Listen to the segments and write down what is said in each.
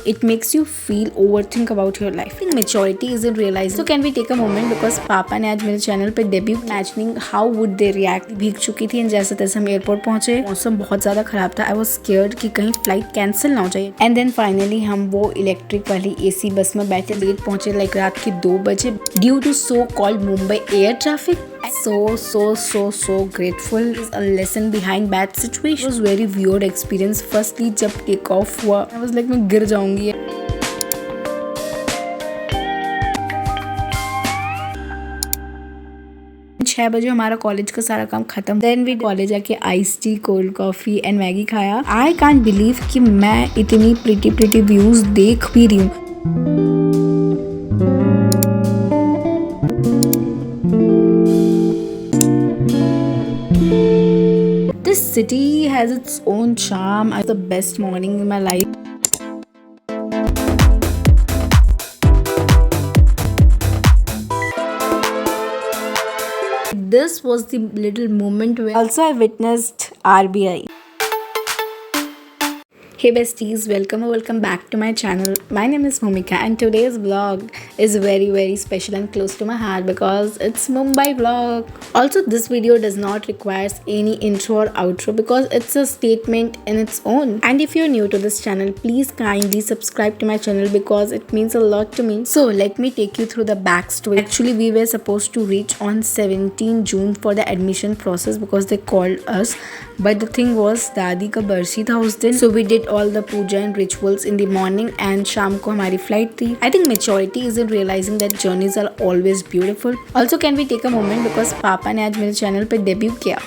It makes you feel overthink about your life. I think maturity isn't realized. So can we take a moment because पापा ने आज मेरे channel पे debut imagining how would they react. भीग चुकी थी and जैसे तैसे हम एयरपोर्ट पहुंचे. मौसम बहुत ज्यादा खराब था. I was scared कि कहीं फ्लाइट कैंसिल ना हो जाए. एंड देन फाइनली हम वो इलेक्ट्रिक वाली AC बस में बैठे लेट पहुंचे लाइक रात के 2 बजे due to so called Mumbai air traffic. So grateful. Is a lesson behind bad situation. It was very weird experience. Firstly जब टेक ऑफ हुआ I was like मैं गिर जाऊंगी. 6 बजे हमारा कॉलेज का सारा काम खत्म. देन वी कॉलेज आके ice tea, cold coffee and Maggi खाया. आई कांट बिलीव कि मैं इतनी प्रिटी व्यूज देख भी रही हूँ. This city has its own charm. It's the best morning in my life. This was the little moment where also I witnessed RBI. Hey besties, welcome back to my channel. My name is Bhumika and today's vlog is very special and close to my heart because it's Mumbai vlog. Also this video does not require any intro or outro because it's a statement in its own. And if you're new to this channel, please kindly subscribe to my channel because it means a lot to me. So let me take you through the backstory. Actually we were supposed to reach on 17 June for the admission process because they called us. But the thing was दादी का बरसी था उस दिन. So we did all the puja and rituals in the morning and शाम को हमारी flight थी. I think maturity isn't realizing that journeys are always beautiful. Also can we take a moment because पापा ने आज मेरे चैनल पे debut किया.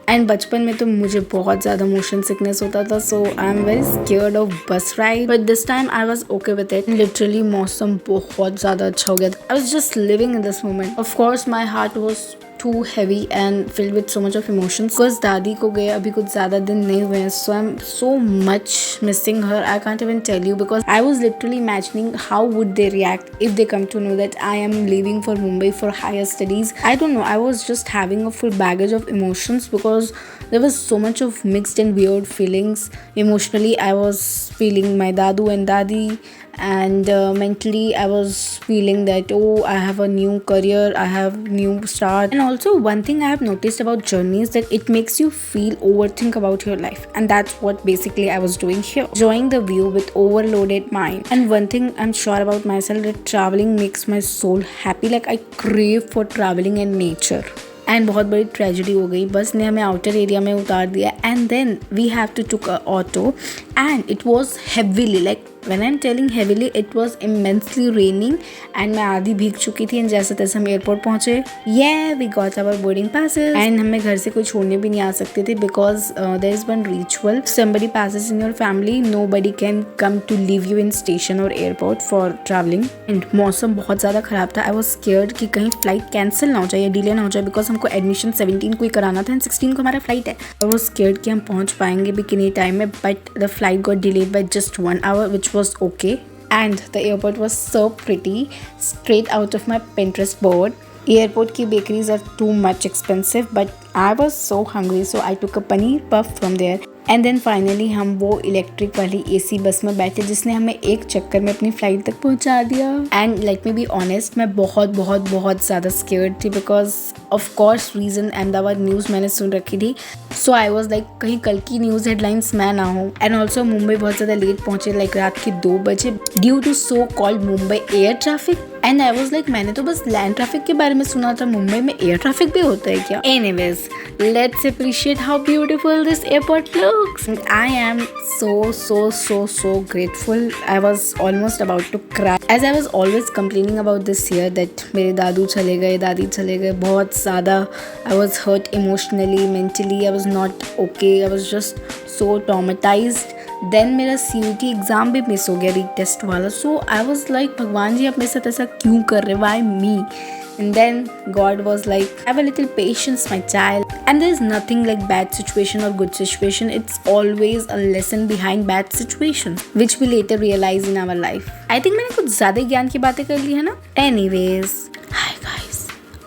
एंड बचपन में तो मुझे बहुत ज़्यादा मोशन सिकनेस होता था so I am very scared of bus ride but this time I was okay with it. Literally मौसम बहुत ज़्यादा अच्छा हो गया था. I was just living in this moment. Of course my heart was too heavy and filled with so much of emotions because दादी को गए अभी कुछ ज़्यादा दिन नहीं हुए हैं. So I'm so much missing her. I can't even tell you because I was literally imagining how would they react if they come to know that I am leaving for Mumbai for higher studies. I don't know. I was just having a full baggage of emotions because there was so much of mixed and weird feelings. Emotionally I was feeling my dadu and dadi and mentally I was feeling that I have a new career, I have new start. And also one thing I have noticed about journeys that it makes you feel overthink about your life, and that's what basically I was doing here, enjoying the view with overloaded mind. And one thing I'm sure about myself, that traveling makes my soul happy. Like I crave for traveling and nature. And बहुत बड़ी tragedy हो गई. बस ने हमें outer area में उतार दिया and then we have to took a auto and it was heavily like when I am telling heavily it was immensely raining and मैं आधी भीग चुकी थी. एंड जैसे तैसे हम एयरपोर्ट पहुंचे. We got our boarding passes and हमें घर से कोई छोड़ने भी नहीं आ सकते थे because there is one ritual. Somebody passes in your family, nobody can come to leave you in station और एयरपोर्ट फॉर ट्रैवलिंग. एंड मौसम बहुत ज़्यादा ख़राब था. आई वॉज स्केयर्ड कि कहीं फ्लाइट कैंसिल ना हो जाए या डिले ना हो जाए बिकॉज हमको एडमिशन 17 को ही कराना था एंड 16 को हमारा फ्लाइट है. आई वॉज स्केयर्ड कि हम पहुंच पाएंगे भी कि नहीं टाइम में. But the flight got delayed by just 1 hour which was okay. And the airport was so pretty, straight out of my Pinterest board. Airport ki bakeries are too much expensive but I was so hungry so I took a paneer puff from there. And then finally हम वो electric वाली AC बस में बैठे जिसने हमें एक चक्कर में अपनी फ्लाइट तक पहुंचा दिया. And let me be honest, मैं बहुत ज़्यादा स्केयर्ड थी because of course reason Ahmedabad news मैंने सुन रखी थी. सो आई वॉज लाइक कहीं कल की न्यूज़ हेडलाइंस मैं ना हूँ. एंड ऑल्सो मुंबई बहुत ज़्यादा लेट पहुँचे लाइक रात के 2 बजे due to so called Mumbai air traffic. And I was like मैंने तो बस लैंड ट्रैफिक के बारे में सुना था, मुंबई में एयर ट्रैफिक भी होता है क्या? Anyways, let's appreciate how beautiful this airport looks. I am so grateful. I was almost about to cry as I was always complaining about this year that मेरे दादू चले गए, दादी चले गए. बहुत ज़्यादा I was hurt emotionally, mentally. I was not okay. I was just so traumatized. Then मेरा CUT exam भी मिस हो गया रीटेस्ट वाला. सो आई वॉज लाइक भगवान जी आप मेरे साथ ऐसा क्यों कर रहे, why me? And then God was like, have a little patience my child. And there is nothing like bad situation or good situation. It's always a lesson behind bad situations which we later realize in our life. I think मैंने कुछ ज़्यादा ज्ञान की बातें कर ली है ना. Anyways, hi guys,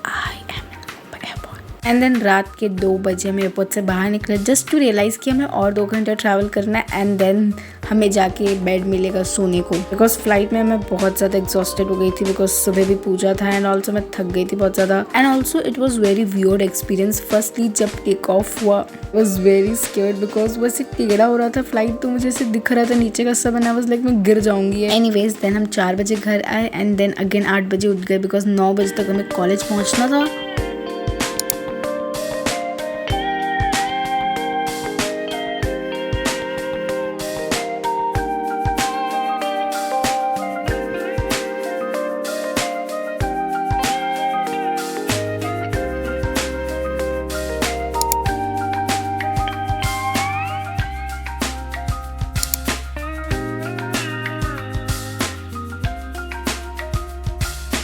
I am in Mumbai airport. And then रात के 2 बजे हम एयरपोर्ट से बाहर निकले जस्ट टू रियलाइज़ कि हमें और 2 घंटे ट्रैवल करना है. एंड देन हमें जाके बेड मिलेगा सोने को, बिकॉज फ्लाइट में मैं बहुत ज़्यादा एग्जॉस्टेड हो गई थी, बिकॉज सुबह भी पूजा था एंड ऑल्सो मैं थक गई थी बहुत ज़्यादा। And also it was very weird experience. Firstly जब टेक ऑफ हुआ वॉज वेरी स्केयर्ड, बिकॉज वैसे टेढ़ा हो रहा था फ्लाइट, तो मुझे ऐसे दिख रहा था नीचे का सब, एंड आई वाज लाइक मैं गिर जाऊंगी। एनीवेज देन हम 4 बजे घर आए एंड देन अगेन 8 बजे उठ गए, बिकॉज 9 बजे तक हमें कॉलेज पहुंचना था।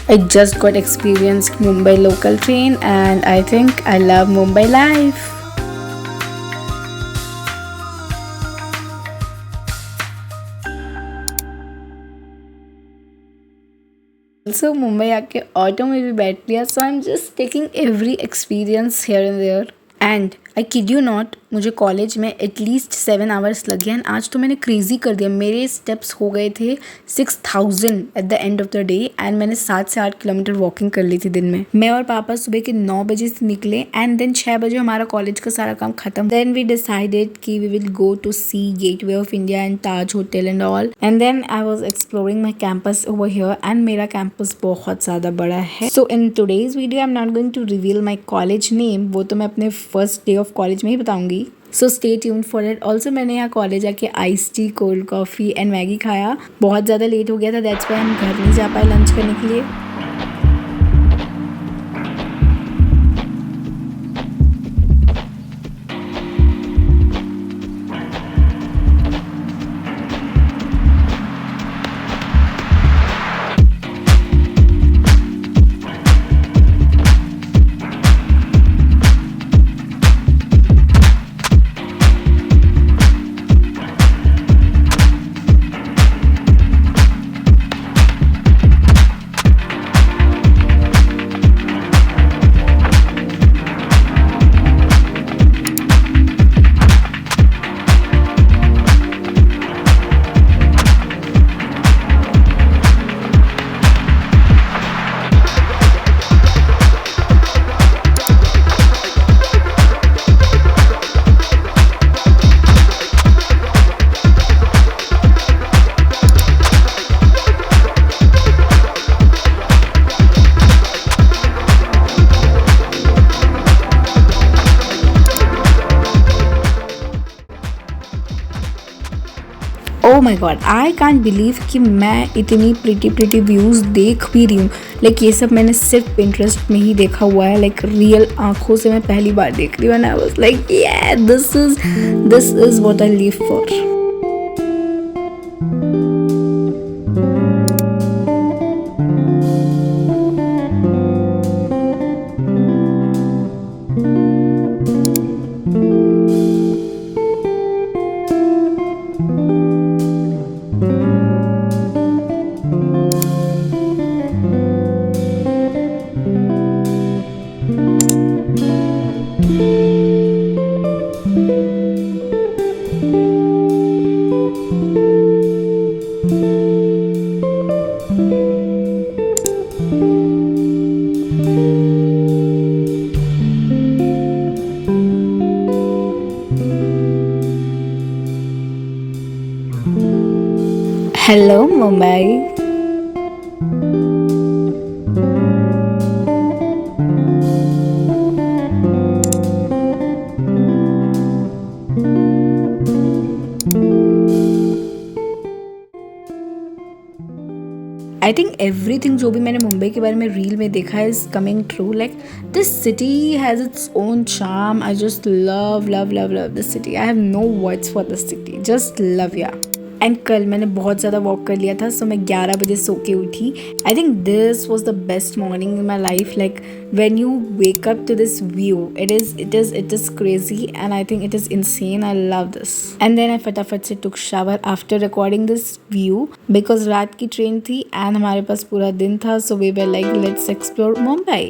I just got experienced Mumbai local train and I think I love Mumbai life. So Mumbai आके ऑटो में भी बैठ लिया, so I am just taking every experience here and there. And I kid you not, मुझे college में at least 7 hours लग गए and आज तो मैंने क्रेजी कर दिया। मेरे स्टेप्स हो गए थे 6000 at the end of the day and मैंने 7 से 8 किलोमीटर वॉकिंग कर ली थी दिन में। मैं और पापा सुबह के 9 बजे से निकले एंड देन 6 बजे हमारा कॉलेज का सारा काम खत्म। देन वी डिसाइडेड कि we will go to see Gateway of India and Taj Hotel and all. And then I was exploring my campus over here and मेरा कैंपस बहुत ज़्यादा बड़ा है। So in today's video I am not going to reveal my college name, वो तो मैं अपने first day of college में ही बताऊंगी। सो stay tuned for it. Also मैंने यहाँ कॉलेज आके ice tea, cold coffee and Maggi खाया। बहुत ज़्यादा लेट हो गया था, दैट्स व्हाई हम घर नहीं जा पाए लंच करने के लिए। ओ माई गॉड, आई कांट बिलीव कि मैं इतनी प्रिटी व्यूज़ देख भी रही हूँ। लाइक ये सब मैंने सिर्फ पिंटरेस्ट में ही देखा हुआ है, लाइक रियल आंखों से मैं पहली बार देख रही हूँ and I was like yeah, this is what I live for. Hello Mumbai. I think everything जो भी मैंने मुंबई के बारे में रील में देखा है is coming true. Like this city has its own charm. I just love love love love this city. I have no words for this city, just love ya. And कल मैंने बहुत ज़्यादा वॉक कर लिया था, सो मैं 11 बजे सो के उठी। I think this was the best morning in my life. Like when you wake up to this view, it is crazy and I think it is insane. I love this. And then I फटाफट से took shower after recording this view because रात की train थी and हमारे पास पूरा दिन था, so we were like let's explore Mumbai.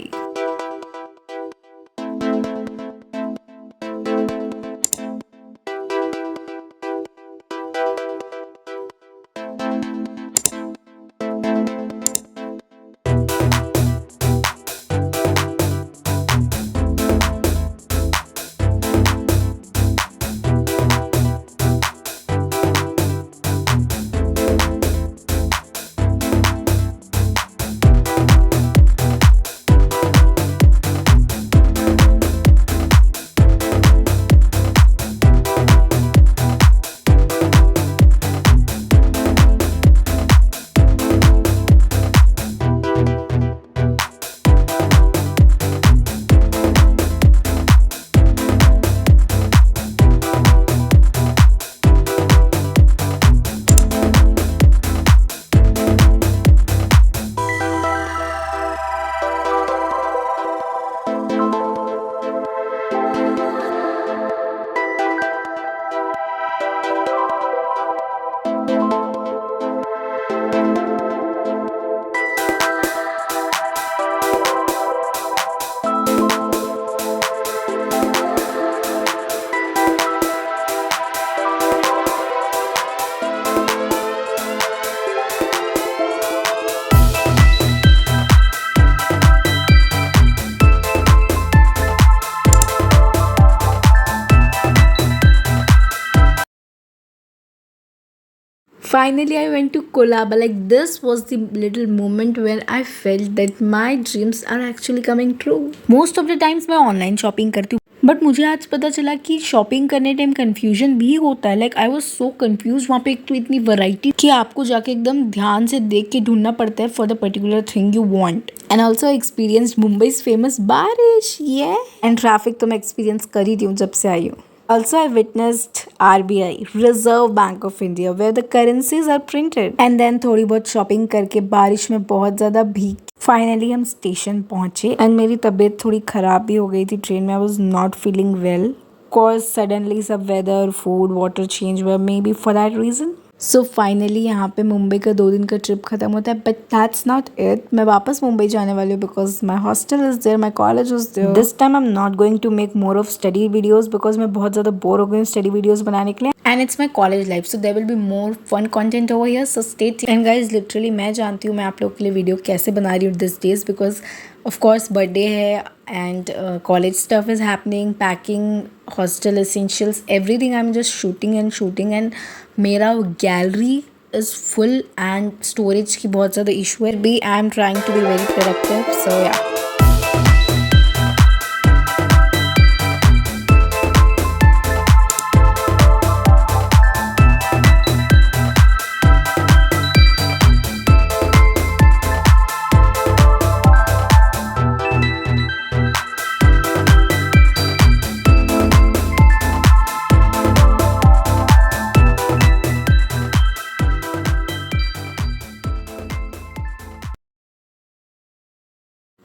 Finally, I went to Colaba. Like, this was the little moment where I felt that my dreams are actually coming true. Most of the times मैं online shopping करती हूँ, but मुझे आज पता चला कि shopping करने time confusion भी होता है. Like I was so confuse. वहाँ पे एक तो इतनी वैरायटी कि आपको जाके एकदम ध्यान से देख के ढूंढना पड़ता है for the particular thing you want. And also experience Mumbai famous बारिश ये एंड ट्रैफिक तो मैं एक्सपीरियंस कर ही रही हूँ जब से आई हूँ. Also, I witnessed RBI, Reserve Bank of India, where the currencies are printed. And then थोड़ी बहुत शॉपिंग करके बारिश में बहुत ज़्यादा भीग फाइनली हम स्टेशन पहुँचे. एंड मेरी तबीयत थोड़ी ख़राब भी हो गई थी ट्रेन में. I was not feeling well. Cause suddenly सब weather, food, water change were maybe for that reason. So finally यहाँ पे मुंबई का 2 दिन का ट्रिप खत्म होता है. But that's not it. मैं वापस मुंबई जाने वाली हूँ because my hostel is there, my college is there. This time I am not going to make more of study videos because मैं बहुत ज़्यादा बोर हो गई हूँ स्टडी वीडियोज बनाने के लिए. And it's my college life, so there will be more fun content over here, so stay tuned. And guys literally मैं जानती हूँ मैं आप लोग के लिए वीडियो कैसे बना रही हूँ this days because of course birthday है and college stuff is happening, packing, hostel essentials, everything. I am just shooting and मेरा gallery is full and storage की बहुत ज़्यादा issue है. Be I am trying to be very productive, so yeah.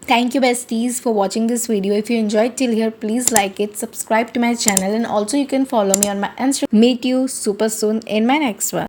Thank you besties for watching this video. If you enjoyed till here, please like it, subscribe to my channel, and also you can follow me on my Instagram. Meet you super soon in my next one.